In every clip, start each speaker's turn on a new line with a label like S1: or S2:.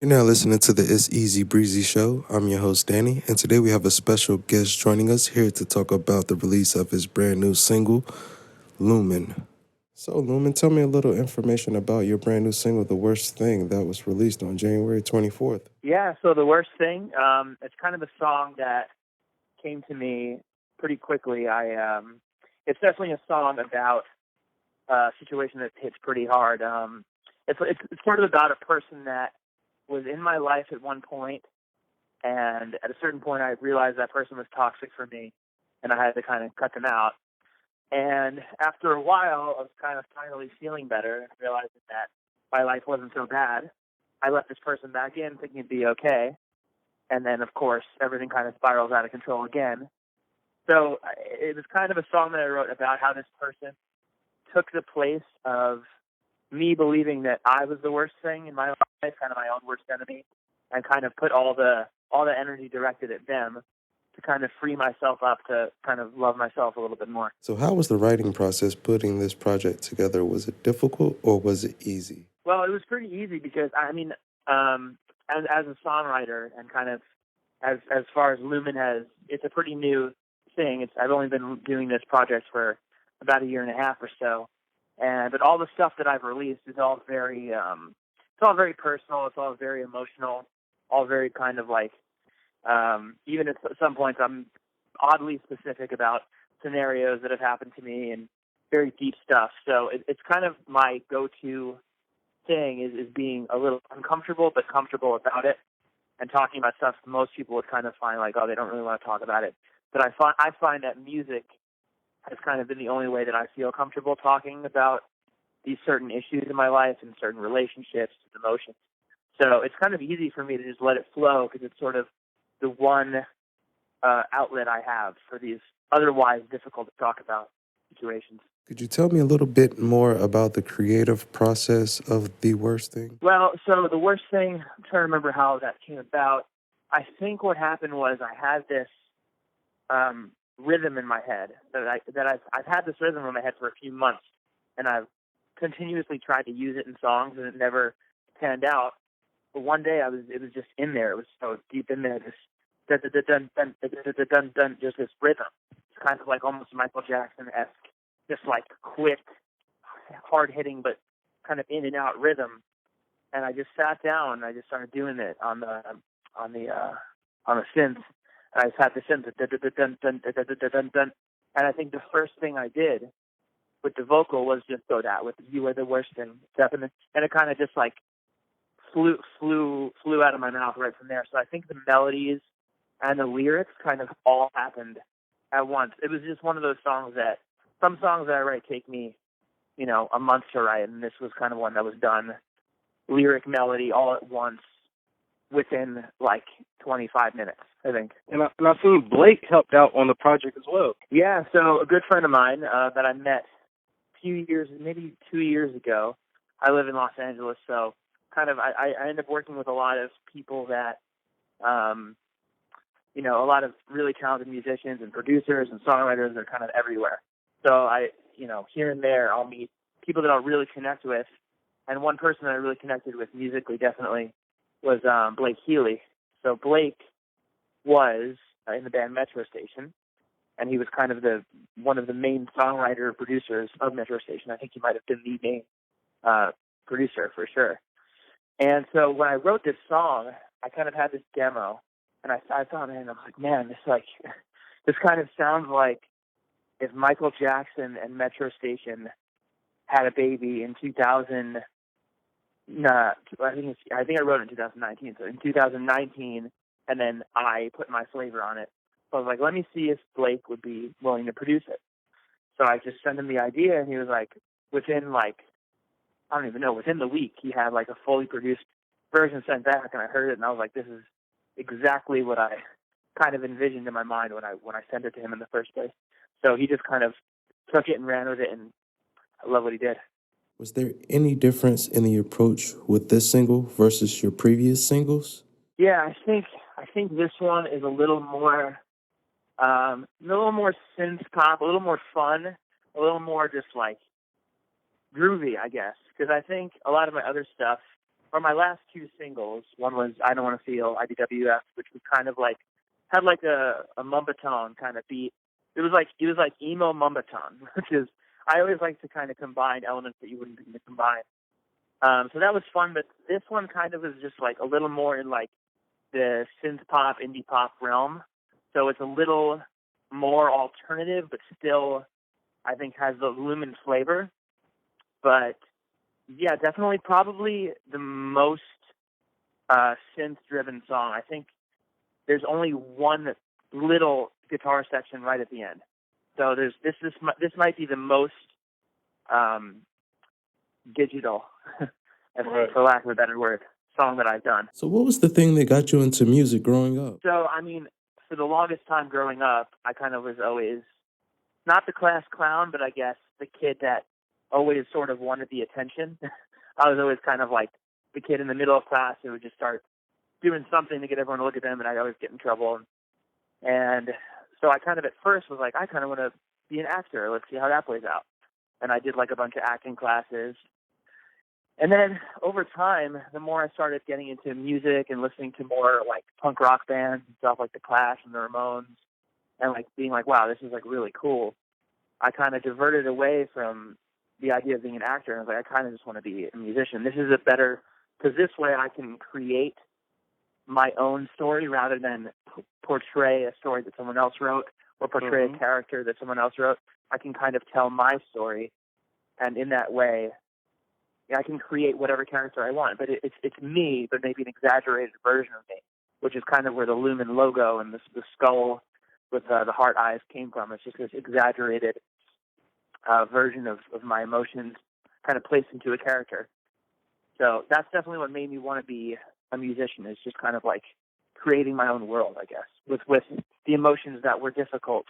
S1: You're now listening to the It's Easy Breezy Show. I'm your host, Danny, and today we have a special guest joining us here to talk about the release of his brand new single, Lumin. So, Lumin, tell me a little information about your brand new single, The Worst Thing, that was released on January 24th.
S2: Yeah, so The Worst Thing, it's kind of a song that came to me pretty quickly. It's definitely a song about a situation that hits pretty hard. It's sort of about a person that was in my life at one point, and at a certain point I realized that person was toxic for me, and I had to kind of cut them out. And after a while, I was kind of finally feeling better and realizing that my life wasn't so bad. I let this person back in thinking it'd be okay. And then, of course, everything kind of spirals out of control again. So it was kind of a song that I wrote about how this person took the place of me believing that I was the worst thing in my life, kind of my own worst enemy, and kind of put all the energy directed at them to kind of free myself up to kind of love myself a little bit more.
S1: So, how was the writing process putting this project together? Was it difficult or was it easy?
S2: Well, it was pretty easy because, I mean, as a songwriter and kind of as far as Lumin has, it's a pretty new thing. I've only been doing this project for about a year and a half or so, but all the stuff that I've released is all very it's all very personal. It's all very emotional. All very kind of like even at some points I'm oddly specific about scenarios that have happened to me and very deep stuff. So it's kind of my go-to thing is being a little uncomfortable but comfortable about it and talking about stuff most people would kind of find like, oh, they don't really want to talk about it. But I find that music has kind of been the only way that I feel comfortable talking about these certain issues in my life and certain relationships and emotions. So it's kind of easy for me to just let it flow because it's sort of the one outlet I have for these otherwise difficult to talk about situations.
S1: Could you tell me a little bit more about the creative process of The Worst Thing?
S2: Well, so The Worst Thing, I'm trying to remember how that came about. I think what happened was I had this rhythm in my head I've had this rhythm in my head for a few months, and I've continuously tried to use it in songs, and it never panned out. But one day it was just in there. It was so deep in there, this dun dun dun dun dun dun dun dun, just this rhythm. It's kind of like almost Michael Jackson-esque, just like quick, hard hitting, but kind of in and out rhythm. And I just sat down and I just started doing it on the synth. And I just had the synth dun dun dun dun dun dun dun dun. And I think the first thing I did with the vocal was just go that with "You Are the Worst Thing," and it kind of just like flew out of my mouth right from there. So I think the melodies and the lyrics kind of all happened at once. It was just one of those songs that some songs that I write take me, a month to write, and this was kind of one that was done lyric, melody all at once within like 25 minutes, I think.
S3: And I seen Blake helped out on the project as well.
S2: Yeah, so a good friend of mine that I met a few years, maybe 2 years ago. I live in Los Angeles, so kind of I end up working with a lot of people that, a lot of really talented musicians and producers and songwriters are kind of everywhere. So here and there I'll meet people that I'll really connect with. And one person that I really connected with musically definitely was Blake Healy. So Blake was in the band Metro Station, and he was kind of one of the main songwriter producers of Metro Station. I think he might have been the main producer for sure. And so when I wrote this song, I kind of had this demo, and I thought, man, I was like, man, this kind of sounds like if Michael Jackson and Metro Station had a baby in 2000. I think I wrote it in 2019. So in 2019, and then I put my flavor on it. So I was like, let me see if Blake would be willing to produce it. So I just sent him the idea, and he was like, within the week, he had like a fully produced version sent back, and I heard it, and I was like, this is exactly what I kind of envisioned in my mind when I sent it to him in the first place. So he just kind of took it and ran with it, and I love what he did.
S1: Was there any difference in the approach with this single versus your previous singles?
S2: Yeah, I think this one is a little more synth pop, a little more fun, a little more just like groovy, I guess. Because I think a lot of my other stuff or my last two singles. One was I Don't Want to Feel, IDWF, which was kind of like, had like a mumbatone kind of beat. It was like emo mumbatone, which is, I always like to kind of combine elements that you wouldn't think to combine. So that was fun, but this one kind of is just like a little more in like the synth pop, indie pop realm. So it's a little more alternative, but still, I think, has the Lumin flavor. But yeah, definitely probably the most synth-driven song. I think there's only one little guitar section right at the end. So this might be the most digital, for lack of a better word, song that I've done.
S1: So what was the thing that got you into music growing up?
S2: So, I mean, for the longest time growing up, I kind of was always, not the class clown, but I guess the kid that always sort of wanted the attention. I was always kind of like the kid in the middle of class who would just start doing something to get everyone to look at them, and I'd always get in trouble. And so I kind of at first was like, I kind of want to be an actor. Let's see how that plays out. And I did like a bunch of acting classes. And then over time, the more I started getting into music and listening to more like punk rock bands and stuff like The Clash and the Ramones, and like being like, wow, this is like really cool, I kind of diverted away from the idea of being an actor. And I was like, I kind of just want to be a musician. This is a better, because this way I can create my own story rather than portray a story that someone else wrote or portray a character that someone else wrote. I can kind of tell my story, and in that way, I can create whatever character I want. But it's me, but maybe an exaggerated version of me, which is kind of where the Lumin logo and the skull with the heart eyes came from. It's just this exaggerated version of my emotions kind of placed into a character. So that's definitely what made me want to be a musician, is just kind of like creating my own world, I guess, with the emotions that were difficult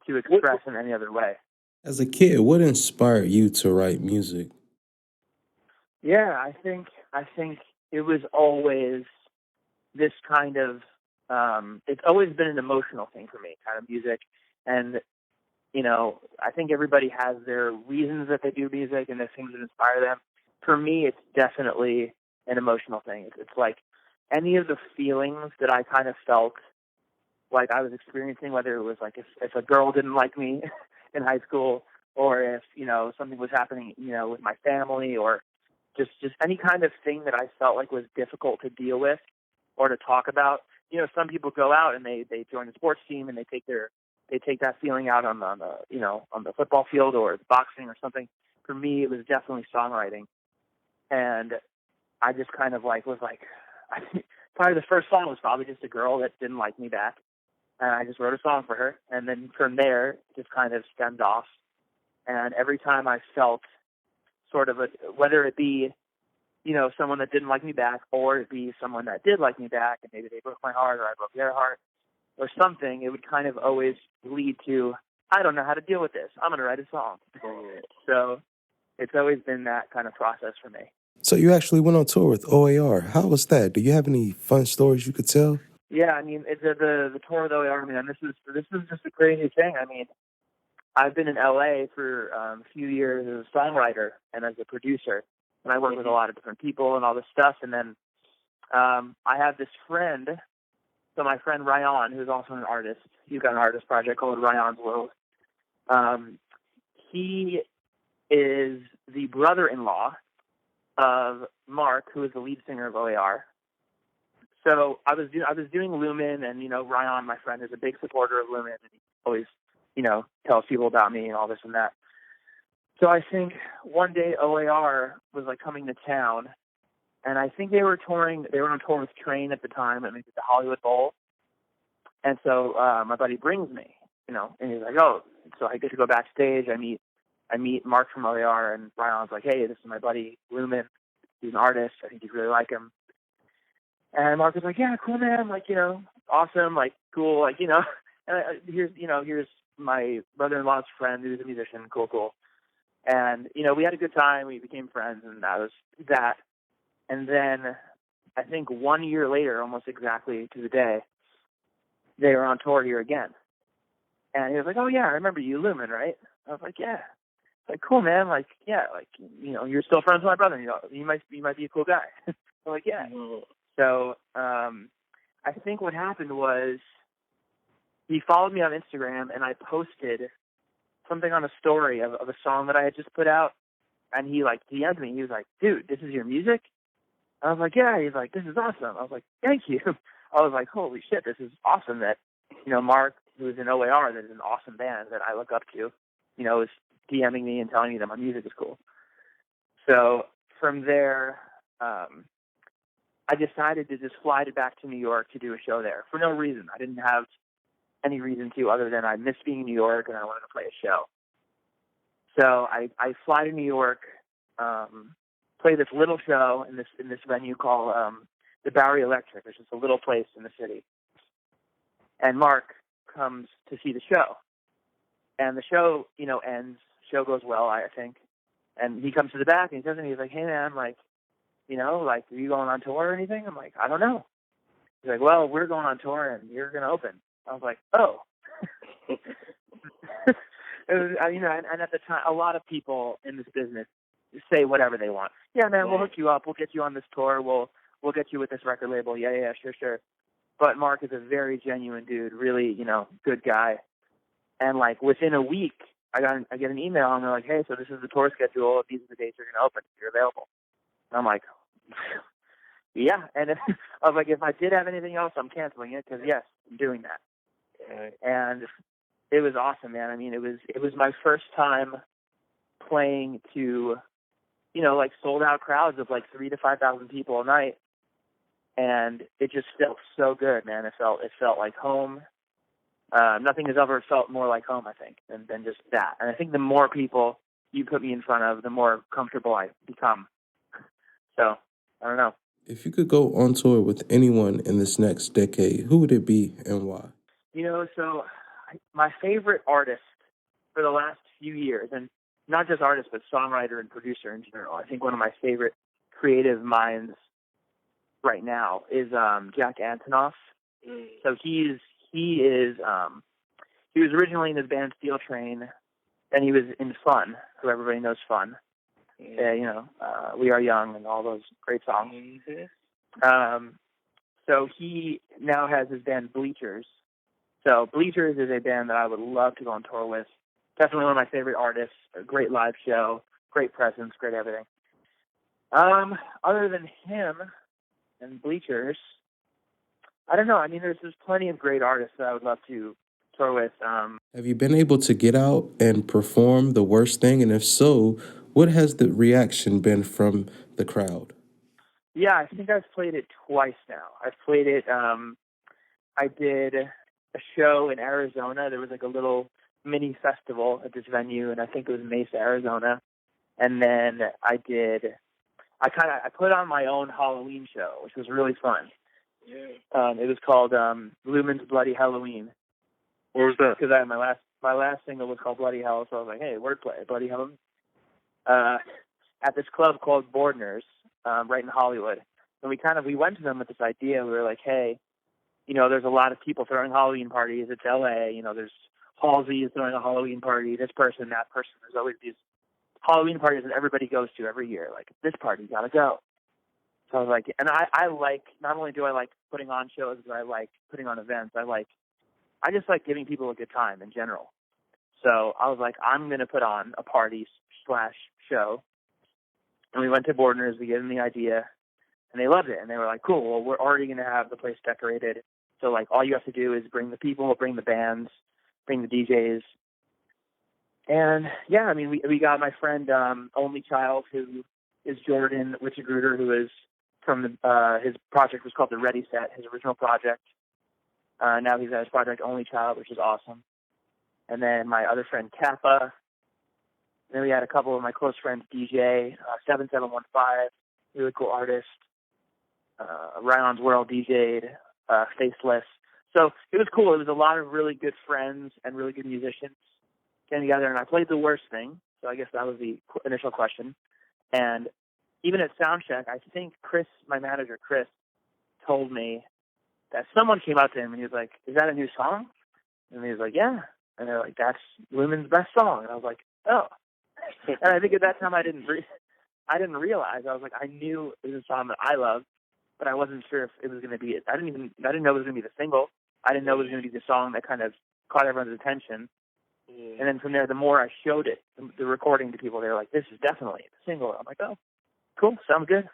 S2: to express in any other way.
S1: As a kid, what inspired you to write music?
S2: Yeah, I think it was always this kind of, it's always been an emotional thing for me, kind of music. And, you know, I think everybody has their reasons that they do music and the things that inspire them. For me, it's definitely an emotional thing. It's like any of the feelings that I kind of felt like I was experiencing, whether it was like if a girl didn't like me in high school, or if, you know, something was happening, you know, with my family, or just any kind of thing that I felt like was difficult to deal with or to talk about. You know, some people go out and they join a sports team and they take that feeling out on the football field or boxing or something. For me, it was definitely songwriting. And I just kind of like was like, probably the first song was probably just a girl that didn't like me back. And I just wrote a song for her. And then from there, it just kind of stemmed off. And every time I felt sort of whether it be, you know, someone that didn't like me back, or it be someone that did like me back, and maybe they broke my heart or I broke their heart or something, it would kind of always lead to, I don't know how to deal with this, I'm going to write a song. So it's always been that kind of process for me.
S1: So you actually went on tour with OAR. How was that? Do you have any fun stories you could tell?
S2: Yeah, I mean, it's the tour with OAR, man, this is just a crazy thing. I mean, I've been in LA for a few years as a songwriter and as a producer, and I work with a lot of different people and all this stuff. And then I have this friend, so my friend Ryan, who's also an artist. He's got an artist project called Ryan's World. He is the brother-in-law of Mark, who is the lead singer of OAR. So I was doing Lumin, and, you know, Ryan, my friend, is a big supporter of Lumin, and he always, you know, tells people about me and all this and that. So I think one day OAR was like coming to town, and I think they were on tour with Train at the time, and maybe the Hollywood Bowl. And so my buddy brings me, you know, and he's like, oh, so I get to go backstage. I meet Mark from OAR, and Ryan's like, hey, this is my buddy Lumin. He's an artist. I think you'd really like him. And Mark was like, yeah, cool, man. Like, you know, awesome. Like, cool. Like, you know, and here's my brother-in-law's friend who's a musician. Cool. And, you know, we had a good time. We became friends, and that was that. And then I think 1 year later, almost exactly to the day, they were on tour here again. And he was like, oh, yeah, I remember you, Lumin, right? I was like, yeah. Like, cool, man. Like, yeah, like, you know, you're still friends with my brother. You know, you might be a cool guy. I'm like, yeah. So I think what happened was he followed me on Instagram, and I posted something on a story of a song that I had just put out, and he like DM'd me. He was like, dude, this is your music? I was like, yeah. He's like, this is awesome. I was like, thank you. I was like, holy shit, this is awesome that, Mark, who is in OAR, that is an awesome band that I look up to, is DMing me and telling me that my music is cool. So from there, I decided to just fly back to New York to do a show there for no reason. I didn't have any reason to other than I missed being in New York and I wanted to play a show. So I fly to New York, play this little show in this venue called the Bowery Electric, which is a little place in the city. And Mark comes to see the show. And the show, ends. Show goes well, I think. And he comes to the back and he says to me, he's like, hey man, like, are you going on tour or anything? I'm like, I don't know. He's like, well, we're going on tour and you're going to open. I was like, oh. It was, and at the time, a lot of people in this business say whatever they want. Yeah, man, we'll hook you up. We'll get you on this tour. We'll get you with this record label. Yeah, sure. But Mark is a very genuine dude, really, good guy. And like within a week, I get an email and they're like, hey, so this is the tour schedule. These are the dates you're going to open. You're available. And I'm like, yeah. And I was like, if I did have anything else, I'm canceling it because yes, I'm doing that. Right. And it was awesome, man. I mean, it was my first time playing to, like sold out crowds of like 3,000 to 5,000 people a night. And it just felt so good, man. It felt like home. Nothing has ever felt more like home, I think, than just that. And I think the more people you put me in front of, the more comfortable I become. So, I don't know.
S1: If you could go on tour with anyone in this next decade, who would it be and why?
S2: So my favorite artist for the last few years, and not just artist, but songwriter and producer in general, I think one of my favorite creative minds right now is Jack Antonoff. So he was originally in his band Steel Train, and he was in Fun, who everybody knows Fun. We Are Young and all those great songs. So he now has his band Bleachers. So Bleachers is a band that I would love to go on tour with. Definitely one of my favorite artists. A great live show, great presence, great everything. Other than him and Bleachers, I don't know. I mean, there's plenty of great artists that I would love to tour with.
S1: Have you been able to get out and perform The Worst Thing? And if so, what has the reaction been from the crowd?
S2: Yeah, I think I've played it twice now. I've played it, I did a show in Arizona. There was like a little mini festival at this venue, and I think it was Mesa, Arizona. And then I put on my own Hell-O-Ween show, which was really fun. Yeah. It was called Lumin's Bloody Hell-O-Ween.
S3: What was that?
S2: Because my last single was called Bloody Hell, so I was like, hey, wordplay, Bloody Hell-O-Ween. At this club called Boardners, right in Hollywood. And we went to them with this idea. We were like, hey, there's a lot of people throwing Halloween parties. It's LA. There's Halsey is throwing a Halloween party. This person, that person. There's always these Halloween parties that everybody goes to every year. Like, this party, you gotta go. So I was like, and I like, not only do I like putting on shows, but I like putting on events. I just like giving people a good time in general. So I was like, I'm going to put on a party/show. And we went to Boardners, we gave them the idea, and they loved it. And they were like, cool, well, we're already going to have the place decorated. So, like, all you have to do is bring the people, bring the bands, bring the DJs. And, yeah, I mean, we got my friend, Only Child, who is Jordan Witchegruder, who is from his project was called The Ready Set, his original project. Now he's at his project Only Child, which is awesome. And then my other friend, Kappa. Then we had a couple of my close friends, DJ, 7715, really cool artist. Ryan's World DJ'd, Faceless. So it was cool. It was a lot of really good friends and really good musicians getting together. And I played The Worst Thing. So I guess that was the initial question. And even at soundcheck, I think Chris, my manager, Chris, told me that someone came up to him and he was like, is that a new song? And he was like, yeah. And they're like, that's Lumin's best song. And I was like, oh. And I think at that time I didn't realize. I was like, I knew it was a song that I loved. but I wasn't sure if it was going to be. I didn't know it was going to be the single. I didn't know it was going to be the song that kind of caught everyone's attention. And then from there, the more I showed it, the recording to people, they were like, "This is definitely the single." I'm like, "Oh, cool, sounds good."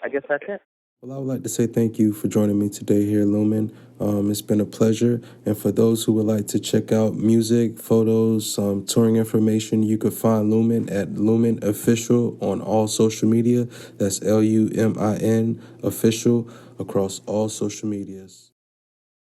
S2: I guess that's it.
S1: Well, I would like to say thank you for joining me today here, Lumin. It's been a pleasure. And for those who would like to check out music, photos, touring information, you can find Lumin at Lumin Official on all social media. That's LUMIN Official across all social medias.